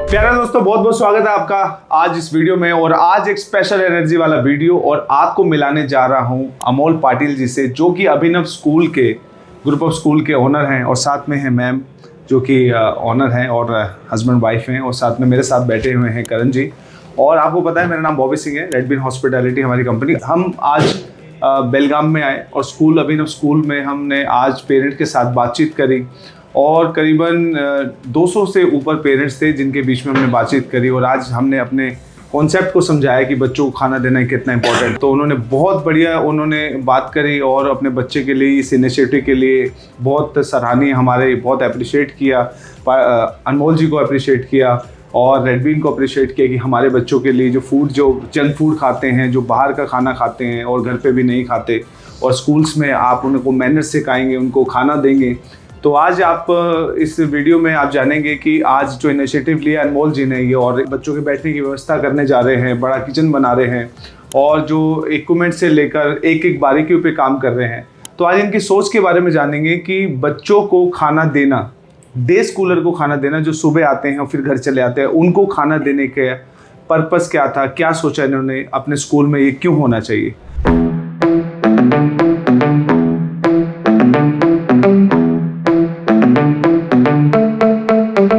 प्यारे दोस्तों, बहुत बहुत स्वागत है आपका आज इस वीडियो में। और आज एक स्पेशल एनर्जी वाला वीडियो और आपको मिलाने जा रहा हूं अमोल पाटिल जी से, जो कि अभिनव स्कूल के ग्रुप ऑफ स्कूल के ओनर हैं। और साथ में हैं मैम जो कि ओनर हैं और हस्बैंड वाइफ हैं। और साथ में मेरे साथ बैठे हुए हैं करण जी। और आपको पता है मेरा नाम बॉबी सिंह है, रेड बीन हॉस्पिटैलिटी हमारी कंपनी। हम आज बेलगाम में आए और स्कूल अभिनव स्कूल में हमने आज पेरेंट के साथ बातचीत करी। और करीबन 200 से ऊपर पेरेंट्स थे जिनके बीच में हमने बातचीत करी। और आज हमने अपने कॉन्सेप्ट को समझाया कि बच्चों को खाना देना कितना इंपॉर्टेंट। तो उन्होंने बहुत बढ़िया बात करी और अपने बच्चे के लिए इस इनिशिएटिव के लिए बहुत सराहनीय, हमारे बहुत अप्रिशिएट किया। अनमोल जी को अप्रिशिएट किया और रेडबीन को अप्रिशिएट किया कि हमारे बच्चों के लिए जो जंक फूड खाते हैं, जो बाहर का खाना खाते हैं और घर पे भी नहीं खाते, और स्कूल्स में आप उनको मैनर्स सिखाएंगे, उनको खाना देंगे। तो आज आप इस वीडियो में आप जानेंगे कि आज जो इनिशिएटिव लिया अनमोल जी ने ये, और बच्चों के बैठने की व्यवस्था करने जा रहे हैं, बड़ा किचन बना रहे हैं और जो इक्विपमेंट से लेकर एक एक बारीकियों पे काम कर रहे हैं। तो आज इनकी सोच के बारे में जानेंगे कि बच्चों को खाना देना, डे स्कूलर को खाना देना, जो सुबह आते हैं और फिर घर चले आते हैं, उनको खाना देने के पर्पस क्या था, क्या सोचा इन्होंने अपने स्कूल में, ये क्यों होना चाहिए।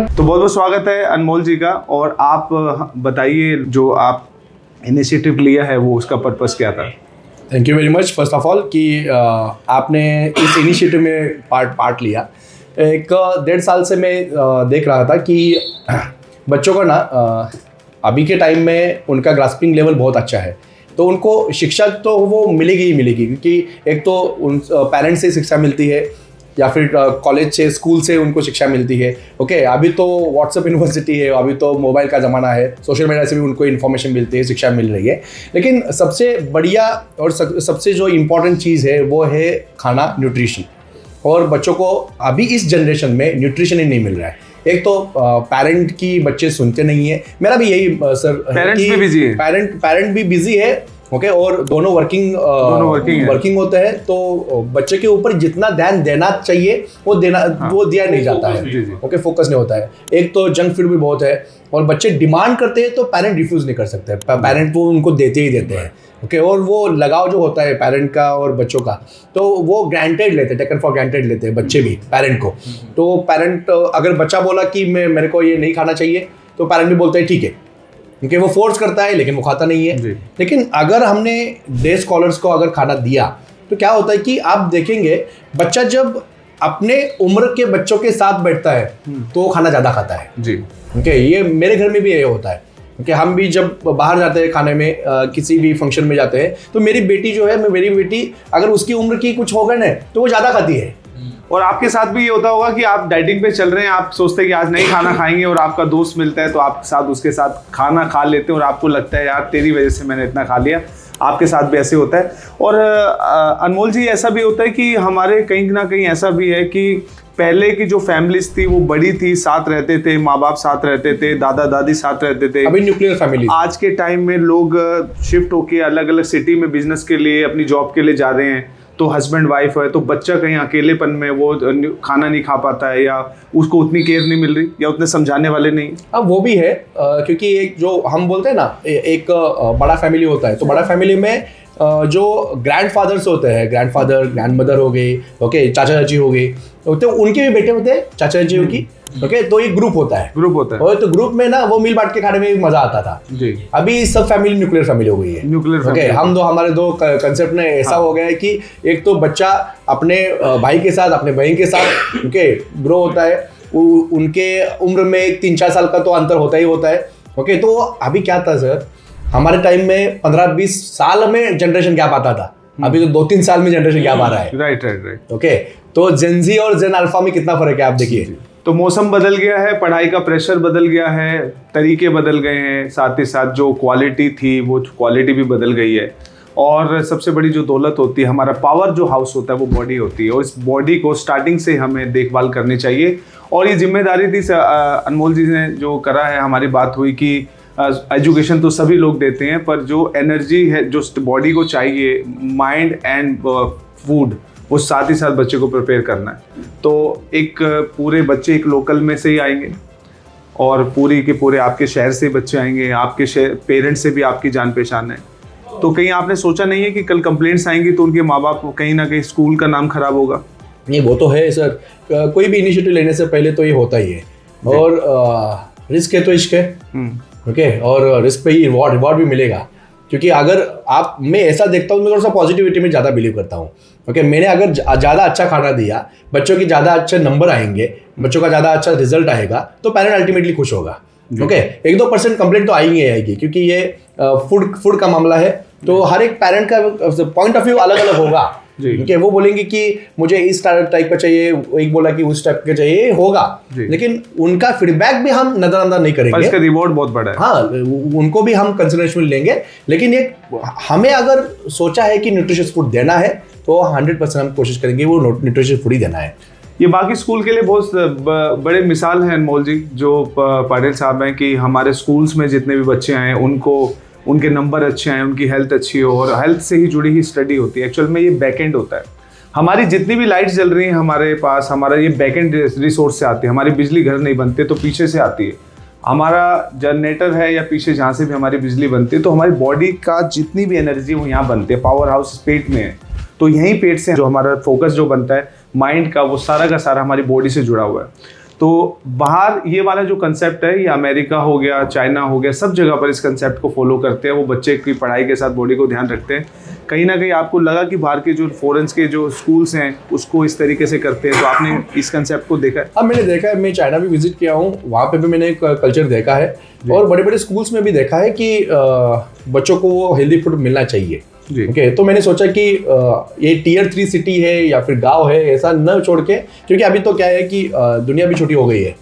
तो बहुत बहुत स्वागत है अनमोल जी का। और आप बताइए जो आप इनिशिएटिव लिया है वो उसका पर्पस क्या था। Thank you very much first of all कि आपने इस इनिशिएटिव में पार्ट लिया। एक 1.5 साल से मैं देख रहा था कि बच्चों का ना अभी के टाइम में उनका ग्रास्पिंग लेवल बहुत अच्छा है। तो उनको शिक्षा तो वो मिलेगी ही मिलेगी, क्योंकि एक तो उन पेरेंट्स से शिक्षा मिलती है या फिर कॉलेज से, स्कूल से उनको शिक्षा मिलती है। ओके, अभी तो व्हाट्सएप यूनिवर्सिटी है, अभी तो मोबाइल का ज़माना है, सोशल मीडिया से भी उनको इन्फॉर्मेशन मिलती है, शिक्षा मिल रही है। लेकिन सबसे बढ़िया और सबसे जो इम्पोर्टेंट चीज़ है वो है खाना, न्यूट्रिशन। और बच्चों को अभी इस जनरेशन में न्यूट्रिशन ही नहीं मिल रहा है। एक तो पेरेंट की बच्चे सुनते नहीं है, मेरा भी यही सर, पेरेंट्स भी बिजी है, पेरेंट भी बिजी है। ओके, और दोनों वर्किंग होते हैं। तो बच्चे के ऊपर जितना ध्यान देना चाहिए वो दिया नहीं जाता है। ओके, फोकस नहीं होता है। एक तो जंक फूड भी बहुत है और बच्चे डिमांड करते हैं तो पेरेंट रिफ्यूज नहीं कर सकते, पेरेंट वो उनको देते ही देते हैं। ओके, और वो लगाव जो होता है पेरेंट का और बच्चों का, तो वो ग्रांटेड लेते हैं, टेकन फॉर ग्रांटेड लेते हैं बच्चे भी पेरेंट को। तो पेरेंट अगर बच्चा बोला कि मेरे को ये नहीं खाना चाहिए, तो पेरेंट भी बोलते हैं ठीक है, क्योंकि वो फोर्स करता है लेकिन वो खाता नहीं है। लेकिन अगर हमने डे स्कॉलर्स को अगर खाना दिया तो क्या होता है कि आप देखेंगे बच्चा जब अपने उम्र के बच्चों के साथ बैठता है तो वो खाना ज़्यादा खाता है जी। ओके, ये मेरे घर में भी ये होता है, क्योंकि हम भी जब बाहर जाते हैं खाने में, किसी भी फंक्शन में जाते हैं, तो मेरी बेटी जो है, मेरी बेटी अगर उसकी उम्र की कुछ होगा ना तो वो ज़्यादा खाती है। और आपके साथ भी ये होता होगा कि आप डाइटिंग पे चल रहे हैं, आप सोचते हैं कि आज नहीं खाना खाएंगे, और आपका दोस्त मिलता है तो आप साथ उसके साथ खाना खा लेते हैं और आपको लगता है यार तेरी वजह से मैंने इतना खा लिया। आपके साथ भी ऐसे होता है। और अनमोल जी, ऐसा भी होता है कि हमारे कहीं ना कहीं ऐसा भी है कि पहले की जो फैमिलीज थी वो बड़ी थी, साथ रहते थे, माँ बाप साथ रहते थे, दादा दादी साथ रहते थे। अभी न्यूक्लियर फैमिली। आज के टाइम में लोग शिफ्ट होके अलग अलग सिटी में बिजनेस के लिए, अपनी जॉब के लिए जा रहे हैं। तो हस्बैंड वाइफ है, तो बच्चा कहीं अकेलेपन में वो खाना नहीं खा पाता है, या उसको उतनी केयर नहीं मिल रही, या उतने समझाने वाले नहीं। अब वो भी है, क्योंकि एक जो हम बोलते हैं ना, एक बड़ा फैमिली होता है। तो बड़ा फैमिली में जो ग्रैंडफादर्स होते हैं, ग्रैंडफादर, ग्रैंडमदर हो गई, ओके, चाचा चाची हो गई, तो उनके भी बेटे होते हैं चाचा चाची की। ओके, तो एक ग्रुप होता है और तो ग्रुप में ना वो मिल बांट के खाने में मजा आता था जी। अभी सब फैमिली न्यूक्लियर फैमिली हो गई है। ओके, हमारे दो कंसेप्ट में ऐसा हो गया है कि एक तो बच्चा अपने भाई के साथ, अपने बहन के साथ ओके ग्रो होता है। उनके उम्र में 3-4 साल का तो अंतर होता ही होता है। ओके, तो अभी क्या था सर, हमारे टाइम में 15-20 साल में जनरेशन गैप आता था, अभी तो 2-3 साल में जनरेशन गैप आ रहा है। राइट। ओके, तो जेन ज़ी और जेन अल्फा में कितना फर्क है आप देखिए। तो मौसम बदल गया है, पढ़ाई का प्रेशर बदल गया है, तरीके बदल गए हैं, साथ ही साथ जो क्वालिटी थी वो क्वालिटी भी बदल गई है। और सबसे बड़ी जो दौलत होती है, हमारा पावर जो हाउस होता है, वो बॉडी होती है। और इस बॉडी को स्टार्टिंग से हमें देखभाल करनी चाहिए। और ये जिम्मेदारी थी अनमोल जी ने जो करा है। हमारी बात हुई कि एजुकेशन तो सभी लोग देते हैं, पर जो एनर्जी है जो बॉडी को चाहिए, माइंड एंड फूड, वो साथ ही साथ बच्चे को प्रिपेयर करना है। तो एक पूरे बच्चे एक लोकल में से ही आएंगे, और पूरी के पूरे आपके शहर से बच्चे आएंगे, आपके पेरेंट्स से भी आपकी जान पहचान है। तो कहीं आपने सोचा नहीं है कि कल कंप्लेंट्स आएंगी तो उनके माँ बाप कहीं ना कहीं स्कूल का नाम खराब होगा? नहीं, वो तो है सर, कोई भी इनिशिएटिव लेने से पहले तो ये होता ही है। और रिस्क है तो इश्क है, ओके, और रिस्क पे ही रिवॉर्ड भी मिलेगा। क्योंकि अगर मैं ऐसा देखता हूँ, मैं थोड़ा सा पॉजिटिविटी में ज़्यादा बिलीव करता हूँ। ओके, मैंने अगर ज़्यादा अच्छा खाना दिया, बच्चों की ज़्यादा अच्छे नंबर आएंगे, बच्चों का ज़्यादा अच्छा रिजल्ट आएगा, तो पेरेंट अल्टीमेटली खुश होगा। ओके, 1-2% कंप्लेंट तो आएगी क्योंकि ये फूड का मामला है, तो हर एक पेरेंट का पॉइंट ऑफ व्यू अलग अलग होगा। कि वो बोलेंगे कि मुझे इस टाइप का चाहिए, एक बोला कि उस टाइप का चाहिए, होगा। लेकिन उनका फीडबैक भी हम नजरअंदाज नहीं करेंगे, इसका रिवॉर्ड बहुत बड़ा है। हाँ, उनको भी हम कंसिडरेशन में लेंगे। लेकिन ये हमें अगर सोचा है कि न्यूट्रिशियस फूड देना है तो 100% हम कोशिश करेंगे वो न्यूट्रिशियस फूड ही देना है। ये बाकी स्कूल के लिए बहुत बड़े मिसाल हैं अनमोल जी, जो पाटिल साहब हैं, कि हमारे स्कूल्स में जितने भी बच्चे आए उनके नंबर अच्छे आए, उनकी हेल्थ अच्छी हो, और हेल्थ से ही जुड़ी ही स्टडी होती है। एक्चुअल में ये बैकएंड होता है। हमारी जितनी भी लाइट्स जल रही हैं हमारे पास, हमारा ये बैकएंड रिसोर्स से आती है। हमारी बिजली घर नहीं बनते तो पीछे से आती है, हमारा जनरेटर है या पीछे जहाँ से भी हमारी बिजली बनती है, तो हमारी बॉडी का जितनी भी एनर्जी वो यहाँ बनती है। पावर हाउस पेट में है, तो यहीं पेट से जो हमारा फोकस जो बनता है माइंड का, वो सारा का सारा हमारी बॉडी से जुड़ा हुआ है। तो बाहर ये वाला जो कंसेप्ट है, ये अमेरिका हो गया, चाइना हो गया, सब जगह पर इस कंसेप्ट को फॉलो करते हैं। वो बच्चे की पढ़ाई के साथ बॉडी को ध्यान रखते हैं। कहीं ना कहीं आपको लगा कि बाहर के जो फॉरेन्स के जो स्कूल्स हैं उसको इस तरीके से करते हैं, तो आपने इस कंसेप्ट को देखा है? हाँ, मैंने देखा है। मैं चाइना भी विजिट किया हूँ, वहाँ पे भी मैंने एक कल्चर देखा है, और बड़े बड़े स्कूल्स में भी देखा है कि बच्चों को वो हेल्दी फूड मिलना चाहिए। ओके, तो मैंने सोचा कि ये Tier 3 सिटी है या फिर गांव है, ऐसा न छोड़ के, क्योंकि अभी तो क्या है कि दुनिया भी छोटी हो गई है।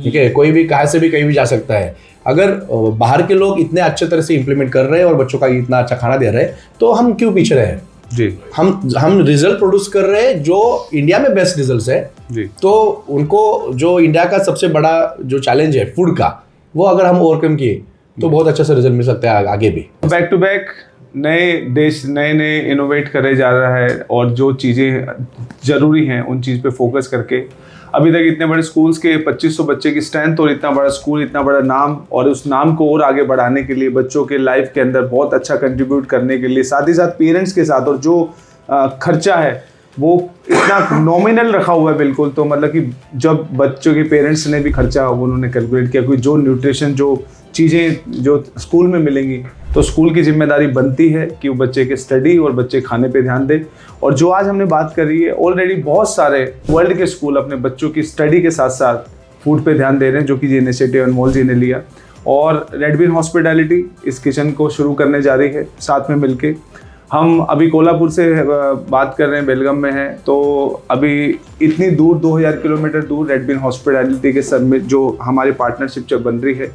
ठीक है, कोई भी कहाँ से भी कहीं भी जा सकता है। अगर बाहर के लोग इतने अच्छे तरह से इम्प्लीमेंट कर रहे हैं और बच्चों का इतना अच्छा खाना दे रहे हैं, तो हम क्यों पीछे रहे? जी, हम रिजल्ट प्रोड्यूस कर रहे हैं जो इंडिया में बेस्ट रिजल्ट है जी। तो उनको जो इंडिया का सबसे बड़ा जो चैलेंज है फूड का, वो अगर हम ओवरकम किए तो बहुत अच्छा सा रिजल्ट मिल सकता है आगे भी। बैक टू बैक नए देश नए इनोवेट करे जा रहा है, और जो चीज़ें ज़रूरी हैं उन चीज़ पे फोकस करके अभी तक इतने बड़े स्कूल्स के 2500 बच्चे की स्ट्रेंथ, और इतना बड़ा स्कूल, इतना बड़ा नाम, और उस नाम को और आगे बढ़ाने के लिए, बच्चों के लाइफ के अंदर बहुत अच्छा कंट्रीब्यूट करने के लिए, साथ ही साथ पेरेंट्स के साथ, और जो खर्चा है वो इतना नॉमिनल रखा हुआ है बिल्कुल। तो मतलब कि जब बच्चों के पेरेंट्स ने भी खर्चा उन्होंने कैलकुलेट किया, कोई जो न्यूट्रिशन जो चीज़ें जो स्कूल में मिलेंगी, तो स्कूल की जिम्मेदारी बनती है कि वो बच्चे के स्टडी और बच्चे खाने पे ध्यान दें। और जो आज हमने बात करी है, ऑलरेडी बहुत सारे वर्ल्ड के स्कूल अपने बच्चों की स्टडी के साथ साथ फूड पे ध्यान दे रहे हैं, जो कि ये इनिशिएटिव अनमोल जी ने लिया। और रेडबीन हॉस्पिटैलिटी इस किचन को शुरू करने जा रही है साथ में मिलके। हम अभी कोल्हापुर से बात कर रहे हैं, बेलगाम में हैं, तो अभी इतनी दूर 2000 किलोमीटर दूर रेडबीन हॉस्पिटैलिटी के सबमिट जो हमारी पार्टनरशिप जब बन रही है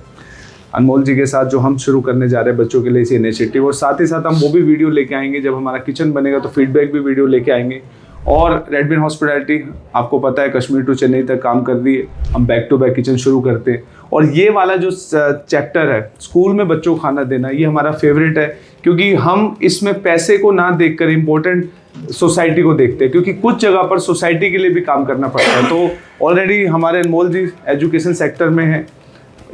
अनमोल जी के साथ, जो हम शुरू करने जा रहे हैं बच्चों के लिए इस इनिशिएटिव। और साथ ही साथ हम वो भी वीडियो लेके आएंगे, जब हमारा किचन बनेगा तो फीडबैक भी वीडियो लेके आएंगे। और रेडबीन हॉस्पिटैलिटी आपको पता है कश्मीर टू चेन्नई तक काम कर रही है, हम बैक टू बैक किचन शुरू करते हैं। और ये वाला जो चैप्टर है स्कूल में बच्चों को खाना देना, ये हमारा फेवरेट है, क्योंकि हम इसमें पैसे को ना देखकर इम्पोर्टेंट सोसाइटी को देखते हैं, क्योंकि कुछ जगह पर सोसाइटी के लिए भी काम करना पड़ता है। तो ऑलरेडी हमारे अनमोल जी एजुकेशन सेक्टर में है,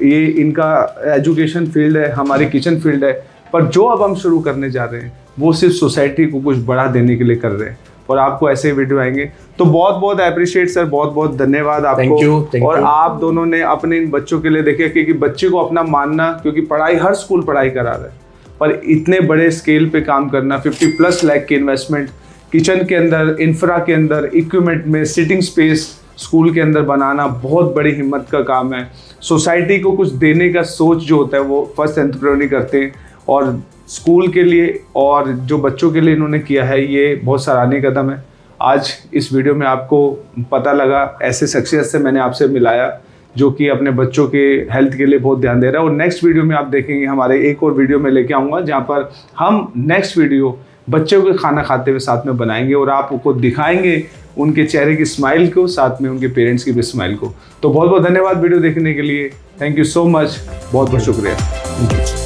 ये इनका एजुकेशन फील्ड है, हमारी किचन फील्ड है, पर जो अब हम शुरू करने जा रहे हैं वो सिर्फ सोसाइटी को कुछ बढ़ा देने के लिए कर रहे हैं। और आपको ऐसे वीडियो आएंगे, तो बहुत बहुत अप्रिशिएट सर, बहुत बहुत धन्यवाद आपको। Thank you. और आप दोनों ने अपने इन बच्चों के लिए देखिए, क्योंकि बच्चे को अपना मानना, क्योंकि पढ़ाई हर स्कूल पढ़ाई करा रहा है, पर इतने बड़े स्केल पे काम करना, 50+ लाख की इन्वेस्टमेंट किचन के अंदर, इंफ्रा के अंदर, इक्विपमेंट में, सिटिंग स्पेस स्कूल के अंदर बनाना बहुत बड़ी हिम्मत का काम है। सोसाइटी को कुछ देने का सोच जो होता है वो फर्स्ट एंटरप्रेन्योर करते हैं, और स्कूल के लिए और जो बच्चों के लिए इन्होंने किया है ये बहुत सराहनीय कदम है। आज इस वीडियो में आपको पता लगा, ऐसे सक्सेस से मैंने आपसे मिलाया जो कि अपने बच्चों के हेल्थ के लिए बहुत ध्यान दे रहा है। और नेक्स्ट वीडियो में आप देखेंगे, हमारे एक और वीडियो में लेके आऊँगा जहाँ पर हम नेक्स्ट वीडियो बच्चों के खाना खाते हुए साथ में बनाएंगे, और आपको दिखाएंगे उनके चेहरे की स्माइल को, साथ में उनके पेरेंट्स की भी स्माइल को। तो बहुत बहुत धन्यवाद वीडियो देखने के लिए। थैंक यू सो मच, बहुत बहुत शुक्रिया।